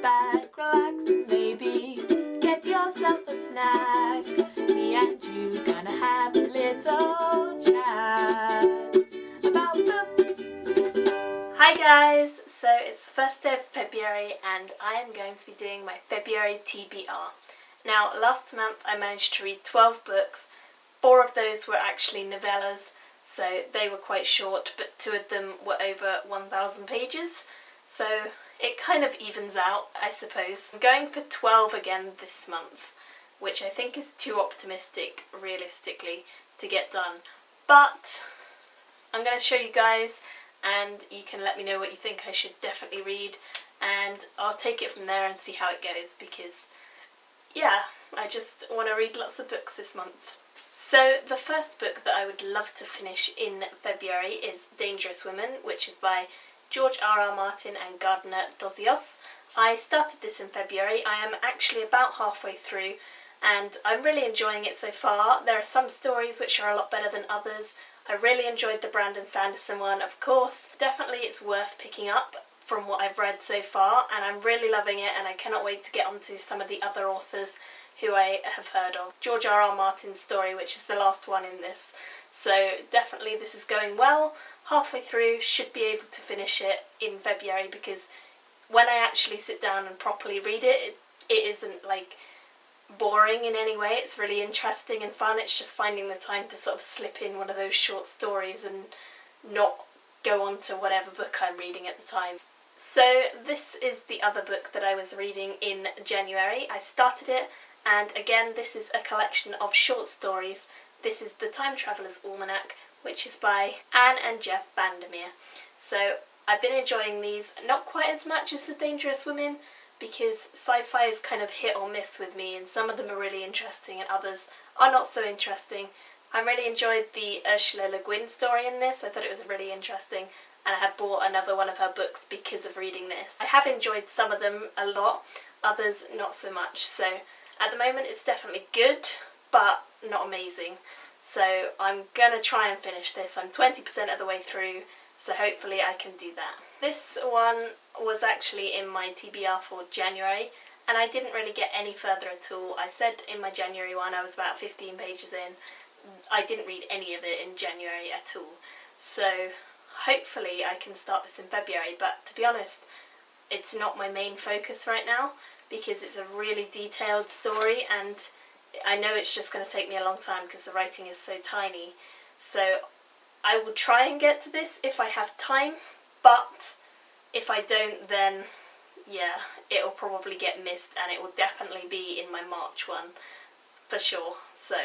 back, relax, and maybe get yourself a snack. Me and you gonna have a little chat about books. Hi guys! So it's the first day of February and I am going to be doing my February TBR. Now last month I managed to read 12 books. 4 of those were actually novellas, so they were quite short, but 2 of them were over 1,000 pages. So it kind of evens out, I suppose. I'm going for 12 again this month, which I think is too optimistic, realistically, to get done. But I'm going to show you guys, and you can let me know what you think I should definitely read, and I'll take it from there and see how it goes, because, yeah, I just want to read lots of books this month. So the first book that I would love to finish in February is Dangerous Women, which is by George R.R. Martin and Gardner Dozios. I started this in February. I am actually about halfway through and I'm really enjoying it so far. There are some stories which are a lot better than others. I really enjoyed the Brandon Sanderson one, of course. Definitely it's worth picking up from what I've read so far, and I'm really loving it, and I cannot wait to get onto some of the other authors who I have heard of. George R.R. Martin's story, which is the last one in this. So definitely this is going well. Halfway through, should be able to finish it in February, because when I actually sit down and properly read it, it isn't like boring in any way. It's really interesting and fun. It's just finding the time to sort of slip in one of those short stories and not go on to whatever book I'm reading at the time. So this is the other book that I was reading in January. I started it, and again this is a collection of short stories. This is The Time Traveller's Almanac, which is by Anne and Jeff Vandermeer. So I've been enjoying these, not quite as much as The Dangerous Women, because sci-fi is kind of hit or miss with me, and some of them are really interesting and others are not so interesting. I really enjoyed the Ursula Le Guin story in this. I thought it was really interesting, and I have bought another one of her books because of reading this. I have enjoyed some of them a lot, others not so much. So at the moment it's definitely good, but not amazing. So I'm gonna try and finish this. I'm 20% of the way through, so hopefully I can do that. This one was actually in my TBR for January, and I didn't really get any further at all. I said in my January one I was about 15 pages in. I didn't read any of it in January at all. So hopefully I can start this in February, but to be honest, it's not my main focus right now, because it's a really detailed story, and I know it's just going to take me a long time because the writing is so tiny. So I will try and get to this if I have time, but if I don't, then yeah, it'll probably get missed, and it will definitely be in my March one for sure. So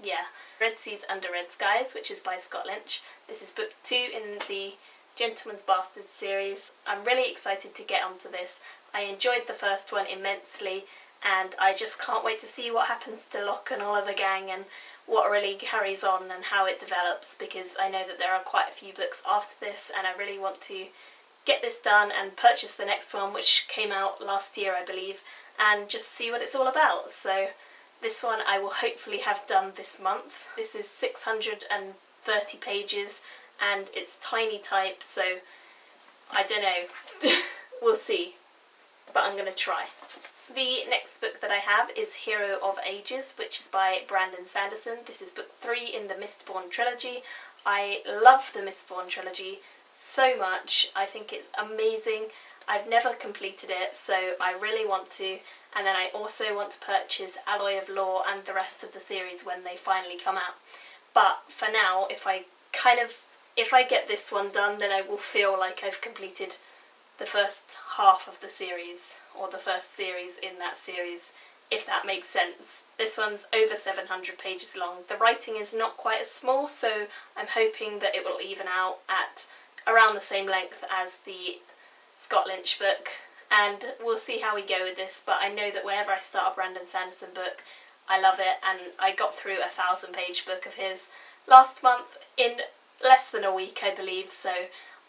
yeah, Red Seas Under Red Skies, which is by Scott Lynch. This is book 2 in the Gentleman's Bastard series. I'm really excited to get onto this. I enjoyed the first one immensely, and I just can't wait to see what happens to Locke and all of the gang, and what really carries on and how it develops, because I know that there are quite a few books after this, and I really want to get this done and purchase the next one, which came out last year I believe, and just see what it's all about. So this one I will hopefully have done this month. This is 630 pages and it's tiny type, so I don't know. We'll see, but I'm going to try. The next book that I have is Hero of Ages, which is by Brandon Sanderson. This is book 3 in the Mistborn trilogy. I love the Mistborn trilogy so much. I think it's amazing. I've never completed it, so I really want to, and then I also want to purchase Alloy of Law and the rest of the series when they finally come out. But for now, if I get this one done, then I will feel like I've completed the first half of the series, or the first series in that series, if that makes sense. This one's over 700 pages long. The writing is not quite as small, so I'm hoping that it will even out at around the same length as the Scott Lynch book, and we'll see how we go with this. But I know that whenever I start a Brandon Sanderson book, I love it, and I got through a 1,000-page book of his last month in less than a week, I believe, so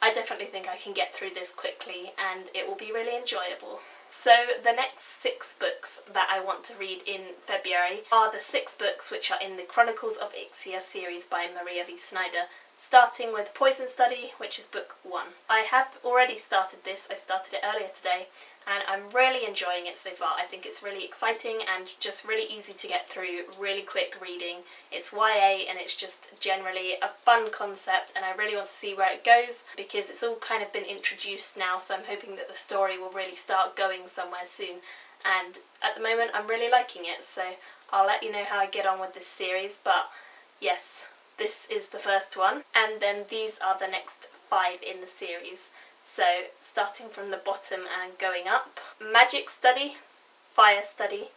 I definitely think I can get through this quickly and it will be really enjoyable. So the next 6 books that I want to read in February are the 6 books which are in the Chronicles of Ixia series by Maria V. Snyder. starting with Poison Study, which is book 1. I have already started this, I started it earlier today, and I'm really enjoying it so far. I think it's really exciting and just really easy to get through, really quick reading. It's YA and it's just generally a fun concept, and I really want to see where it goes because it's all kind of been introduced now, so I'm hoping that the story will really start going somewhere soon. And at the moment I'm really liking it, so I'll let you know how I get on with this series. But yes, this is the first one, and then these are the next 5 in the series. So starting from the bottom and going up: Magic Study, Fire Study,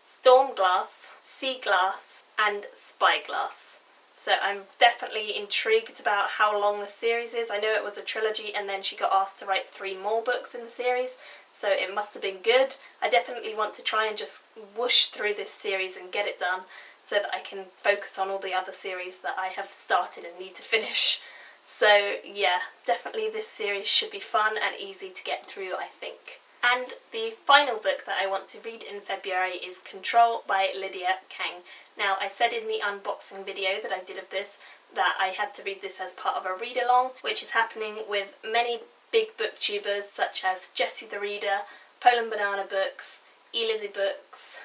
Storm Glass, Sea Glass, and Spyglass. So I'm definitely intrigued about how long the series is. I know it was a trilogy and then she got asked to write 3 more books in the series, so it must have been good. I definitely want to try and just whoosh through this series and get it done so that I can focus on all the other series that I have started and need to finish. So yeah, definitely this series should be fun and easy to get through, I think. And the final book that I want to read in February is Control by Lydia Kang. Now, I said in the unboxing video that I did of this that I had to read this as part of a read-along, which is happening with many big booktubers such as Jessie the Reader, Poland Banana Books, Elizzy Books,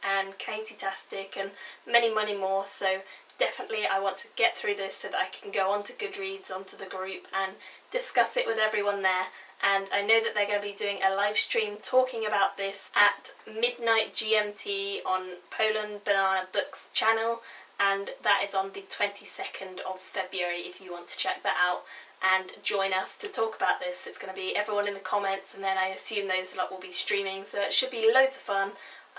and Katie Tastic, and many more. So definitely I want to get through this so that I can go onto Goodreads, onto the group, and discuss it with everyone there. And I know that they're going to be doing a live stream talking about this at midnight GMT on Poland Banana Books channel, and that is on the 22nd of February if you want to check that out and join us to talk about this. It's going to be everyone in the comments, and then I assume those lot will be streaming, so it should be loads of fun.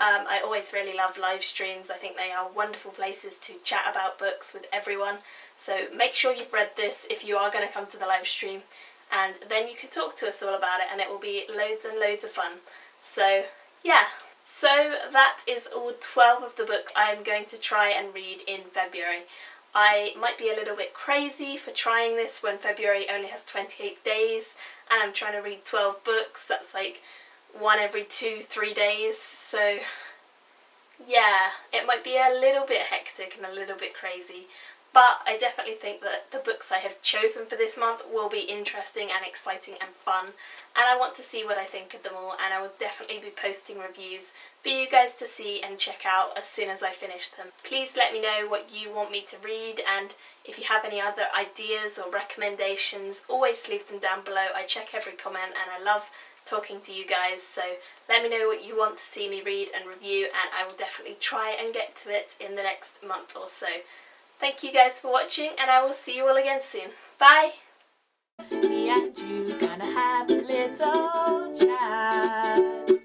I always really love live streams. I think they are wonderful places to chat about books with everyone, so make sure you've read this if you are going to come to the live stream, and then you can talk to us all about it, and it will be loads and loads of fun. So yeah, so that is all 12 of the books I am going to try and read in February. I might be a little bit crazy for trying this when February only has 28 days and I'm trying to read 12 books. That's like one every 2-3 days, so yeah, it might be a little bit hectic and a little bit crazy. But I definitely think that the books I have chosen for this month will be interesting and exciting and fun, and I want to see what I think of them all, and I will definitely be posting reviews for you guys to see and check out as soon as I finish them. Please let me know what you want me to read, and if you have any other ideas or recommendations, always leave them down below. I check every comment and I love talking to you guys, so let me know what you want to see me read and review, and I will definitely try and get to it in the next month or so. Thank you guys for watching, and I will see you all again soon. Bye! Me and you gonna have a little chat.